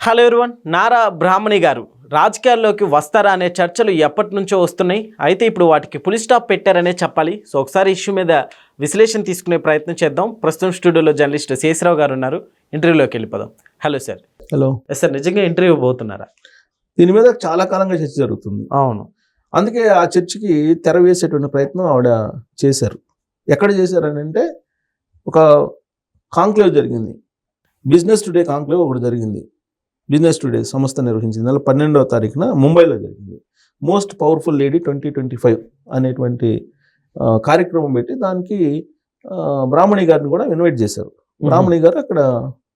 Hello everyone, Nara బ్రాహ్మణి గారు రాజకీయాల్లోకి వస్తారా అనే చర్చలు ఎప్పటి నుంచో వస్తున్నాయి. అయితే ఇప్పుడు వాటికి పులి స్టాప్ పెట్టారనే చెప్పాలి. సో ఒకసారి ఇష్యూ మీద విశ్లేషణ తీసుకునే ప్రయత్నం చేద్దాం. ప్రస్తుతం స్టూడియోలో జర్నలిస్ట్ శేషరావు గారు ఉన్నారు. ఇంటర్వ్యూలోకి వెళ్ళిపోదాం. Hello sir. హలో సార్, నిజంగా ఇంటర్వ్యూ పోతున్నారా? దీని మీద చాలా కాలంగా చర్చ జరుగుతుంది. అవును, అందుకే ఆ చర్చకి తెర వేసేటువంటి ప్రయత్నం ఆవిడ చేశారు. ఎక్కడ చేశారని అంటే, ఒక కాంక్లేవ్ జరిగింది, బిజినెస్ టుడే కాంక్లేవ్ ఒకటి జరిగింది. బిజినెస్ టుడే సంస్థ నిర్వహించింది. నెల 12వ తారీఖున ముంబైలో జరిగింది. మోస్ట్ పవర్ఫుల్ లేడీ 2025 అనేటువంటి కార్యక్రమం పెట్టి దానికి బ్రాహ్మణి గారిని కూడా ఇన్వైట్ చేశారు. బ్రాహ్మణి గారు అక్కడ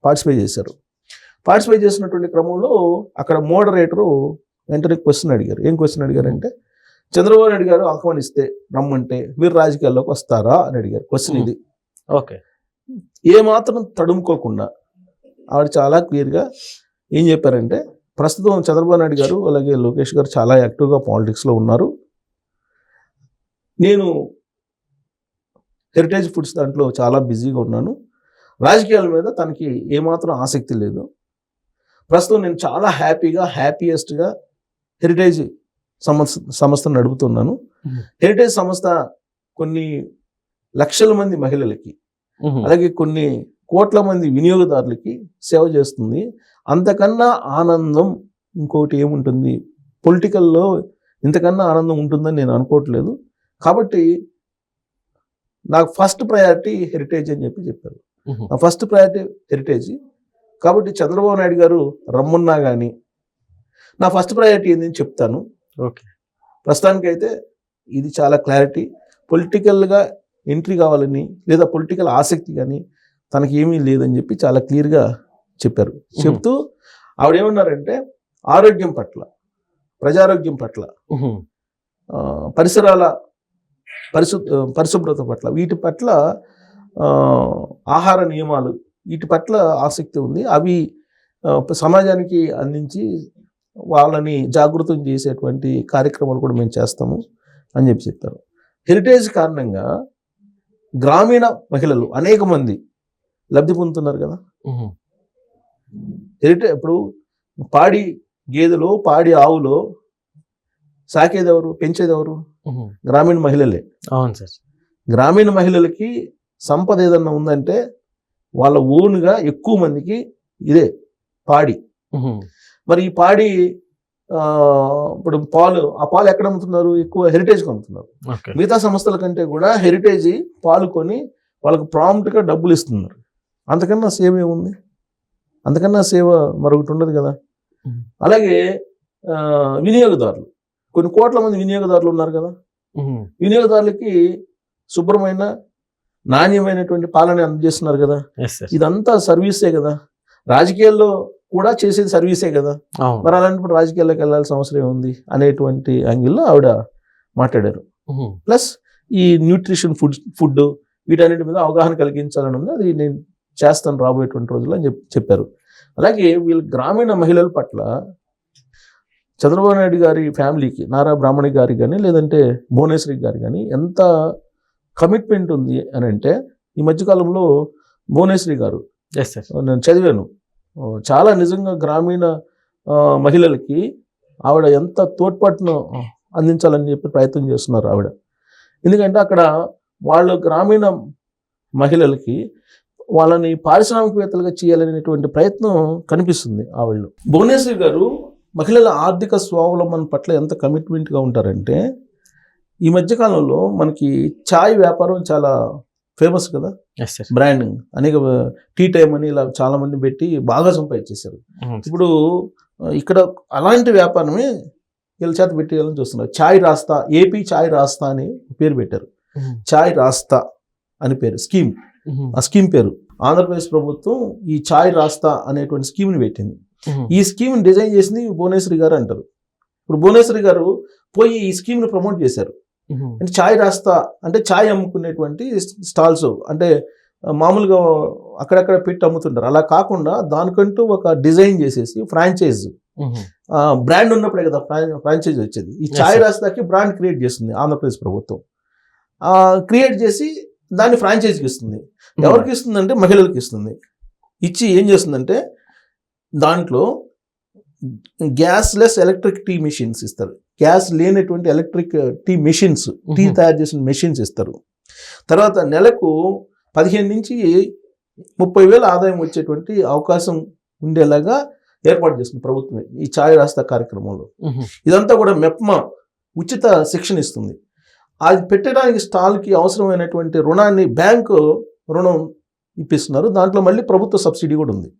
పార్టిసిపేట్ చేశారు. పార్టిసిపేట్ చేసినటువంటి క్రమంలో అక్కడ మోడరేటరు వెంటనే క్వశ్చన్ అడిగారు. ఏం క్వశ్చన్ అడిగారంటే, చంద్రబాబు నాయుడు గారు ఆహ్వానిస్తే రమ్మంటే మీరు రాజకీయాల్లోకి వస్తారా అని అడిగారు. క్వశ్చన్ ఇది. ఓకే. ఏమాత్రం తడుముకోకుండా ఆవిడ చాలా క్లియర్గా ఏం చెప్పారంటే, ప్రస్తుతం చంద్రబాబు నాయుడు గారు అలాగే లోకేష్ గారు చాలా యాక్టివ్గా పాలిటిక్స్లో ఉన్నారు. నేను హెరిటేజ్ ఫుడ్స్ దాంట్లో చాలా బిజీగా ఉన్నాను. రాజకీయాల మీద తనకి ఏమాత్రం ఆసక్తి లేదు. ప్రస్తుతం నేను చాలా హ్యాపీయెస్ట్గా హెరిటేజ్ సంస్థను నడుపుతున్నాను. హెరిటేజ్ సంస్థ కొన్ని లక్షల మంది మహిళలకి అలాగే కొన్ని కోట్ల మంది వినియోగదారులకి సేవ చేస్తుంది. అంతకన్నా ఆనందం ఇంకోటి ఏముంటుంది? పొలిటికల్లో ఇంతకన్నా ఆనందం ఉంటుందని నేను అనుకోవట్లేదు. కాబట్టి నాకు ఫస్ట్ ప్రయారిటీ హెరిటేజ్ అని చెప్పారు. నా ఫస్ట్ ప్రయారిటీ హెరిటేజ్. కాబట్టి చంద్రబాబు నాయుడు గారు రమ్మన్నా కానీ నా ఫస్ట్ ప్రయారిటీ ఏందని చెప్తాను. ఓకే. ప్రస్తుతానికైతే ఇది చాలా క్లారిటీ. పొలిటికల్గా ఎంట్రీ కావాలని లేదా పొలిటికల్ ఆసక్తి కానీ తనకి ఏమీ లేదని చెప్పి చాలా క్లియర్గా చెప్పారు. చెప్తూ ఆవిడేమన్నారంటే, ఆరోగ్యం పట్ల, ప్రజారోగ్యం పట్ల, పరిసరాల పరిశుభ్రత పట్ల, వీటి పట్ల, ఆహార నియమాలు, వీటి పట్ల ఆసక్తి ఉంది. అవి సమాజానికి అందించి వాళ్ళని జాగృతం చేసేటువంటి కార్యక్రమాలు కూడా మేము చేస్తాము అని చెప్పారు. హెరిటేజ్ కారణంగా గ్రామీణ మహిళలు అనేక మంది లబ్ధి పొందుతున్నారు కదా. హెరిటేజ్ ఇప్పుడు పాడి గేదెలో, పాడి ఆవులో సాకేది ఎవరు, పెంచేది ఎవరు? గ్రామీణ మహిళలే. అవును సార్. గ్రామీణ మహిళలకి సంపద ఏదన్నా ఉందంటే వాళ్ళ ఓన్గా ఎక్కువ మందికి ఇదే పాడి. మరి ఈ పాడి ఇప్పుడు ఆ పాలు ఎక్కడ అమ్ముతున్నారు? ఎక్కువ హెరిటేజ్కి అమ్ముతున్నారు. మిగతా సంస్థల కంటే కూడా హెరిటేజ్ పాలు కొని వాళ్ళకు ప్రాంప్ట్గా డబ్బులు ఇస్తున్నారు. అంతకన్నా సేవ ఏముంది? అంతకన్నా సేవ మరొకటి ఉండదు కదా. అలాగే వినియోగదారులు, కొన్ని కోట్ల మంది వినియోగదారులు ఉన్నారు కదా. వినియోగదారులకి శుభ్రమైన నాణ్యమైనటువంటి పాలన అందజేస్తున్నారు కదా. ఇదంతా సర్వీసే కదా. రాజకీయాల్లో కూడా చేసేది సర్వీసే కదా. మరి అలాంటప్పుడు రాజకీయాల్లోకి వెళ్ళాల్సిన అవసరం ఏముంది అనేటువంటి యాంగిల్లో ఆవిడ మాట్లాడారు. ప్లస్ ఈ న్యూట్రిషన్ ఫుడ్ వీటన్నిటి మీద అవగాహన కలిగించాలని ఉంది. అది నేను చేస్తాను రాబోయేటువంటి రోజుల్లో అని చెప్పారు. అలాగే వీళ్ళ గ్రామీణ మహిళల పట్ల చంద్రబాబు నాయుడు గారి ఫ్యామిలీకి, నారా బ్రాహ్మణి గారి కానీ లేదంటే భువనేశ్వరి గారి కానీ ఎంత కమిట్మెంట్ ఉంది అని అంటే, ఈ మధ్యకాలంలో భువనేశ్వరి గారు నేను చదివాను, చాలా నిజంగా గ్రామీణ మహిళలకి ఆవిడ ఎంత తోడ్పాటును అందించాలని చెప్పి ప్రయత్నం చేస్తున్నారు ఆవిడ. ఎందుకంటే అక్కడ వాళ్ళ గ్రామీణ మహిళలకి వాళ్ళని పారిశ్రామికవేత్తలుగా చేయాలనేటువంటి ప్రయత్నం కనిపిస్తుంది ఆవిడలో. భువనేశ్వరి గారు మహిళల ఆర్థిక స్వావలంబన పట్ల ఎంత కమిట్మెంట్గా ఉంటారంటే, ఈ మధ్యకాలంలో మనకి ఛాయ్ వ్యాపారం చాలా ఫేమస్ కదా. బ్రాండింగ్ అనేక టీ టైమ్ అని ఇలా చాలా మంది పెట్టి బాగా సంపాదించేశారు. ఇప్పుడు ఇక్కడ అలాంటి వ్యాపారమే వీళ్ళ చేత పెట్టేయాలని చూస్తున్నారు. ఛాయ్ రాస్తా, ఏపీ ఛాయ్ రాస్తా అని పేరు పెట్టారు. ఛాయ్ రాస్తా అని పేరు స్కీమ్. ఆ స్కీమ్ పేరు ఆంధ్రప్రదేశ్ ప్రభుత్వం ఈ ఛాయ్ రాస్తా అనేటువంటి స్కీమ్ని పెట్టింది. ఈ స్కీమ్ని డిజైన్ చేసింది భువనేశ్వరి గారు అంటారు. ఇప్పుడు భువనేశ్వరి గారు పోయి ఈ స్కీమ్ని ప్రమోట్ చేశారు. అంటే ఛాయ్ రాస్తా అంటే ఛాయ్ అమ్ముకునేటువంటి స్టాల్స్, అంటే మామూలుగా అక్కడక్కడ పెట్టి అమ్ముతుంటారు. అలా కాకుండా దానికంటూ ఒక డిజైన్ చేసేసి ఫ్రాంచైజ్, బ్రాండ్ ఉన్నప్పుడే కదా ఫ్రాంచైజ్ వచ్చేది. ఈ ఛాయ్ రాస్తాకి బ్రాండ్ క్రియేట్ చేస్తుంది ఆంధ్రప్రదేశ్ ప్రభుత్వం. క్రియేట్ చేసి దాన్ని ఫ్రాంచైజీకి ఇస్తుంది. ఎవరికి ఇస్తుందంటే మహిళలకు ఇస్తుంది. ఇచ్చి ఏం చేస్తుందంటే దాంట్లో gasless electric tea machines ఇస్తారు. గ్యాస్ లేనటువంటి ఎలక్ట్రిక్ టీ మెషిన్స్, టీ తయారు చేసిన మెషిన్స్ ఇస్తారు. తర్వాత నెలకు 15 నుంచి 30,000 ఆదాయం వచ్చేటువంటి అవకాశం ఉండేలాగా ఏర్పాటు చేస్తుంది ప్రభుత్వమే ఈ ఛాయ్ రాస్తా కార్యక్రమంలో. ఇదంతా కూడా మెప్మా ఉచిత శిక్షణ ఇస్తుంది. అది పెట్టడానికి స్టాల్కి అవసరమైనటువంటి రుణాన్ని బ్యాంకు రుణం ఇప్పిస్తున్నారు. దాంట్లో మళ్ళీ ప్రభుత్వ సబ్సిడీ కూడా ఉంది.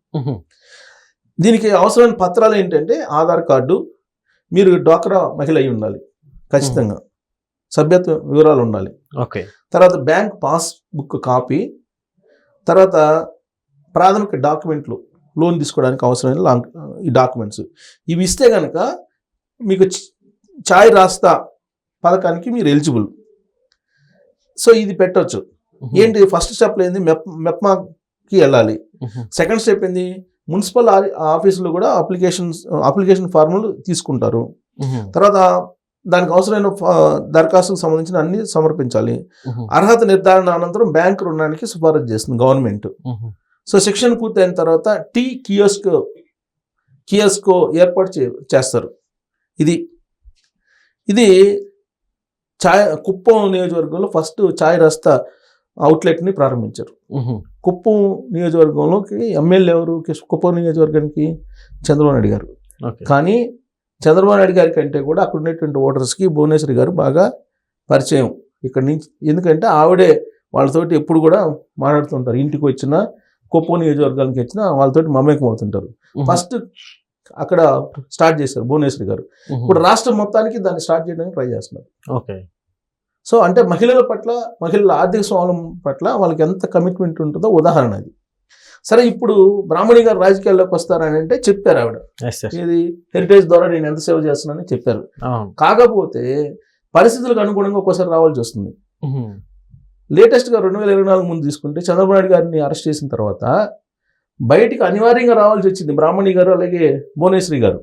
దీనికి అవసరమైన పత్రాలు ఏంటంటే ఆధార్ కార్డు, మీరు డ్వాక్రా మహిళ అయి ఉండాలి ఖచ్చితంగా, సభ్యత్వ వివరాలు ఉండాలి, ఓకే, తర్వాత బ్యాంక్ పాస్బుక్ కాపీ, తర్వాత ప్రాథమిక డాక్యుమెంట్లు, లోన్ తీసుకోవడానికి అవసరమైన ఈ డాక్యుమెంట్స్ ఇవి ఇస్తే కనుక మీకు ఛాయ్ రాస్తా పథకానికి మీరు ఎలిజిబుల్. సో ఇది పెట్టవచ్చు. ఏంటి ఫస్ట్ స్టెప్ ఏంది, మెప్మాకి వెళ్ళాలి. సెకండ్ స్టెప్ ఏంది, మున్సిపల్ ఆఫీసులో కూడా అప్లికేషన్ ఫార్ములు తీసుకుంటారు. తర్వాత దానికి అవసరమైన దరఖాస్తుకు సంబంధించిన అన్ని సమర్పించాలి. అర్హత నిర్ధారణ అనంతరం బ్యాంకు రుణానికి సిఫారసు చేస్తుంది గవర్నమెంట్. సో శిక్షణ పూర్తయిన తర్వాత టీ కియోస్కో ఏర్పాటు చేస్తారు. ఇది కుప్పం నియోజకవర్గంలో ఫస్ట్ ఛాయ్ రాస్తా అవుట్లెట్ని ప్రారంభించారు. కుప్పం నియోజకవర్గంలోకి ఎమ్మెల్యే ఎవరు, కుప్పం నియోజకవర్గానికి చంద్రబాబు నాయుడు గారు. కానీ చంద్రబాబు నాయుడు గారి కంటే కూడా అక్కడ ఉండేటువంటి ఓటర్స్కి భువనేశ్వరి గారు బాగా పరిచయం ఇక్కడ నుంచి. ఎందుకంటే ఆవిడే వాళ్ళతోటి ఎప్పుడు కూడా మాట్లాడుతుంటారు. ఇంటికి వచ్చినా కుప్పం నియోజకవర్గానికి వచ్చినా వాళ్ళతోటి మమేకం అవుతుంటారు. ఫస్ట్ అక్కడ స్టార్ట్ చేశారు భువనేశ్వరి గారు. ఇప్పుడు రాష్ట్రం మొత్తానికి దాన్ని స్టార్ట్ చేయడానికి ట్రై చేస్తున్నారు. ఓకే. సో అంటే మహిళల పట్ల, మహిళల ఆర్థిక స్వావలంబన పట్ల వాళ్ళకి ఎంత కమిట్మెంట్ ఉంటుందో ఉదాహరణ అది. సరే, ఇప్పుడు బ్రాహ్మణి గారు రాజకీయాల్లోకి వస్తారని అంటే చెప్పారు ఆవిడ, ఇది హెరిటేజ్ ద్వారా నేను ఎంత సేవ చేస్తున్నానని చెప్పారు. కాకపోతే పరిస్థితులకు అనుగుణంగా ఒక్కోసారి రావాల్సి వస్తుంది. లేటెస్ట్గా 2024 ముందు తీసుకుంటే చంద్రబాబు నాయుడు గారిని అరెస్ట్ చేసిన తర్వాత బయటికి అనివార్యంగా రావాల్సి వచ్చింది బ్రాహ్మణి గారు, అలాగే భువనేశ్వరి గారు.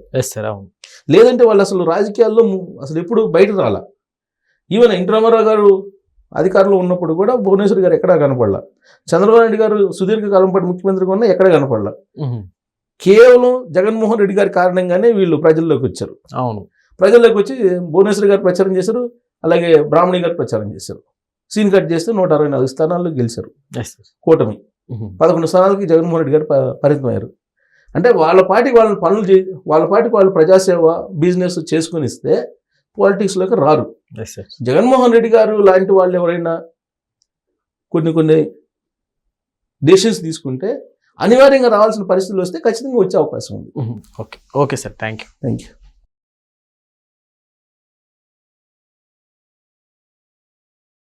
లేదంటే వాళ్ళు అసలు రాజకీయాల్లో అసలు ఎప్పుడు బయటకు రాలా. ఈవెన్ ఎన్టీ రామారావు గారు అధికారంలో ఉన్నప్పుడు కూడా భువనేశ్వరి గారు ఎక్కడా కనపడలా. చంద్రబాబు నాయుడు గారు సుదీర్ఘకాలం పాటు ముఖ్యమంత్రిగా ఉన్నా ఎక్కడ కనపడలా. కేవలం జగన్మోహన్ రెడ్డి గారి కారణంగానే వీళ్ళు ప్రజల్లోకి వచ్చారు. ప్రజల్లోకి వచ్చి భువనేశ్వరి గారు ప్రచారం చేశారు, అలాగే బ్రాహ్మణి గారు ప్రచారం చేశారు. సీన్ కట్ చేస్తే 164 స్థానాల్లో గెలిచారు కూటమి. 11 స్థానాలకి జగన్మోహన్ రెడ్డి గారు పరిమితమయ్యారు. అంటే వాళ్ళ పార్టీకి వాళ్ళు ప్రజాసేవ బిజినెస్ చేసుకుని ఇస్తే పాలిటిక్స్లోకి రారు. జగన్మోహన్ రెడ్డి గారు లాంటి వాళ్ళు ఎవరైనా కొన్ని డెసిషన్స్ తీసుకుంటే అనివార్యంగా రావాల్సిన పరిస్థితులు వస్తే ఖచ్చితంగా వచ్చే అవకాశం ఉంది. Okay sir, thank you.